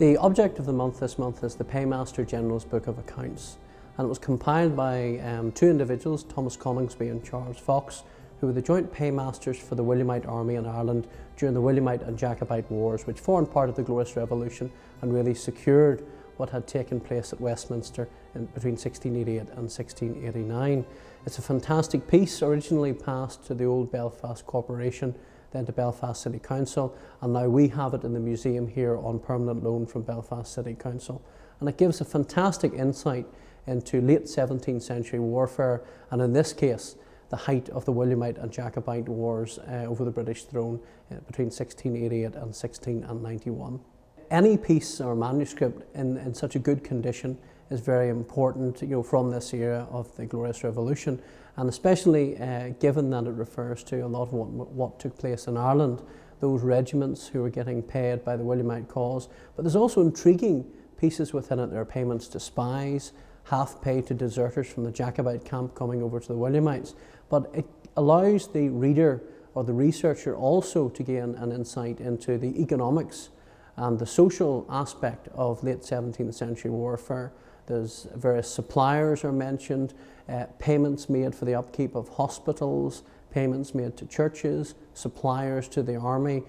The object of the month this month is the Paymaster General's Book of Accounts, and it was compiled by two individuals, Thomas Coningsby and Charles Fox, who were the joint paymasters for the Williamite army in Ireland during the Williamite and Jacobite Wars, which formed part of the Glorious Revolution and really secured what had taken place at Westminster between 1688 and 1689. It's a fantastic piece, originally passed to the old Belfast Corporation, then to Belfast City Council, and now we have it in the museum here on permanent loan from Belfast City Council. And it gives a fantastic insight into late 17th century warfare, and in this case, the height of the Williamite and Jacobite wars over the British throne between 1688 and 1691. Any piece or manuscript in such a good condition is very important, from this era of the Glorious Revolution, and especially given that it refers to a lot of what took place in Ireland, those regiments who were getting paid by the Williamite cause. But there's also intriguing pieces within it. There are payments to spies, half pay to deserters from the Jacobite camp coming over to the Williamites, but it allows the reader or the researcher also to gain an insight into the economics and the social aspect of late 17th century warfare. There's various suppliers are mentioned, payments made for the upkeep of hospitals, payments made to churches, suppliers to the army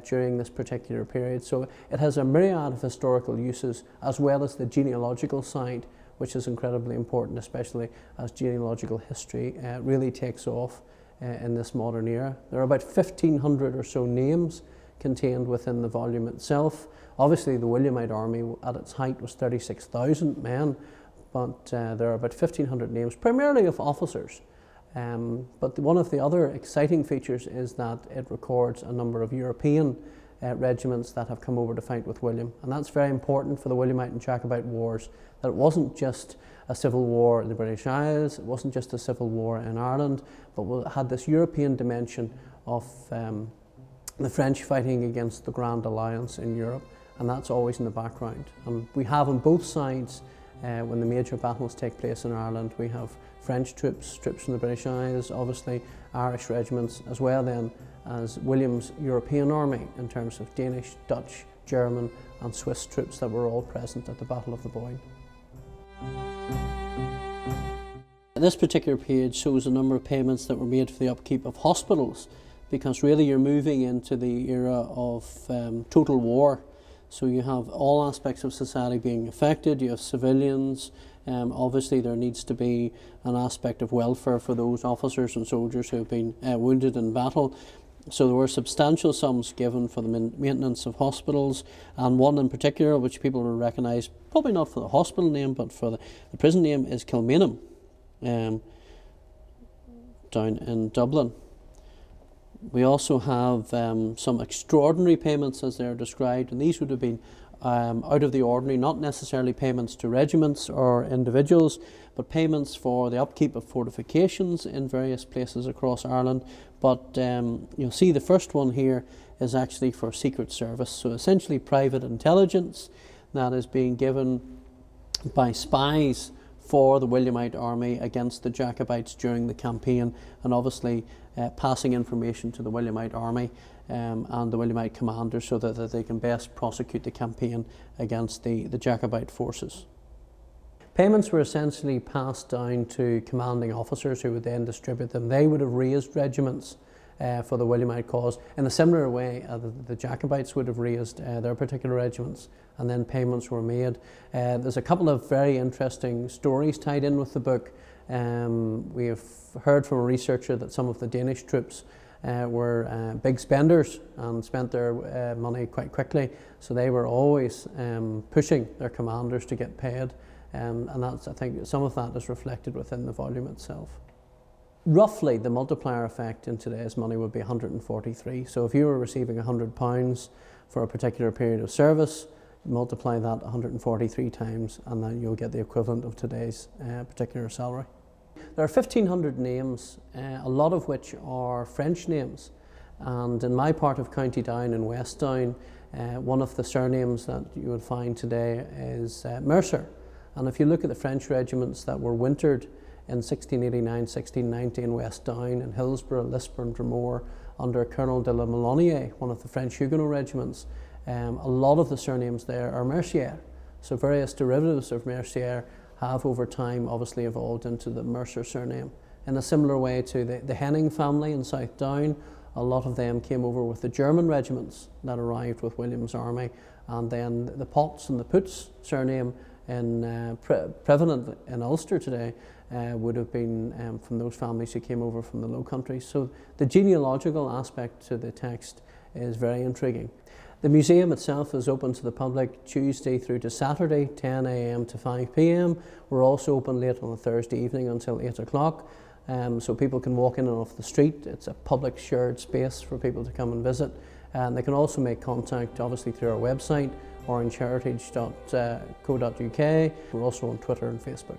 during this particular period. So it has a myriad of historical uses, as well as the genealogical side, which is incredibly important, especially as genealogical history really takes off in this modern era. There are about 1,500 or so names contained within the volume itself. Obviously the Williamite army at its height was 36,000 men, but there are about 1,500 names, primarily of officers. But one of the other exciting features is that it records a number of European regiments that have come over to fight with William, and that's very important for the Williamite and Jacobite wars, that it wasn't just a civil war in the British Isles, it wasn't just a civil war in Ireland, but it had this European dimension of the French fighting against the Grand Alliance in Europe, and that's always in the background. And we have on both sides, when the major battles take place in Ireland, we have French troops from the British Isles, obviously Irish regiments, as well then as William's European army in terms of Danish, Dutch, German and Swiss troops that were all present at the Battle of the Boyne. This particular page shows a number of payments that were made for the upkeep of hospitals, because really you're moving into the era of total war. So you have all aspects of society being affected, you have civilians, obviously there needs to be an aspect of welfare for those officers and soldiers who have been wounded in battle. So there were substantial sums given for the maintenance of hospitals, and one in particular which people will recognise, probably not for the hospital name but for the prison name, is Kilmainham, down in Dublin. We also have some extraordinary payments as they're described, and these would have been out of the ordinary, not necessarily payments to regiments or individuals, but payments for the upkeep of fortifications in various places across Ireland. But you'll see the first one here is actually for Secret Service, so essentially private intelligence that is being given by spies for the Williamite army against the Jacobites during the campaign, and obviously passing information to the Williamite army and the Williamite commanders so that they can best prosecute the campaign against the Jacobite forces. Payments were essentially passed down to commanding officers who would then distribute them. They would have raised regiments for the Williamite cause in a similar way the Jacobites would have raised their particular regiments, and then payments were made. There's a couple of very interesting stories tied in with the book. We have heard from a researcher that some of the Danish troops were big spenders and spent their money quite quickly, so they were always pushing their commanders to get paid, and that's, I think some of that is reflected within the volume itself. Roughly the multiplier effect in today's money would be 143. So if you were receiving £100 for a particular period of service, multiply that 143 times and then you'll get the equivalent of today's particular salary. There are 1,500 names, a lot of which are French names, and in my part of County Down in West Down, one of the surnames that you would find today is Mercer. And if you look at the French regiments that were wintered in 1689, 1690 in West Down, in Hillsborough, Lisburn, Dromore, under Colonel de la Melonier, one of the French Huguenot regiments, a lot of the surnames there are Mercier. So various derivatives of Mercier have over time obviously evolved into the Mercer surname. In a similar way to the Henning family in South Down, a lot of them came over with the German regiments that arrived with William's army, and then the Potts and the Poots surname prevalent in Ulster today would have been from those families who came over from the Low Countries. So the genealogical aspect to the text is very intriguing. The museum itself is open to the public Tuesday through to Saturday, 10 a.m. to 5 p.m. We're also open late on a Thursday evening until 8 o'clock. So people can walk in and off the street. It's a public shared space for people to come and visit. And they can also make contact obviously through our website, orangeheritage.co.uk. We're also on Twitter and Facebook.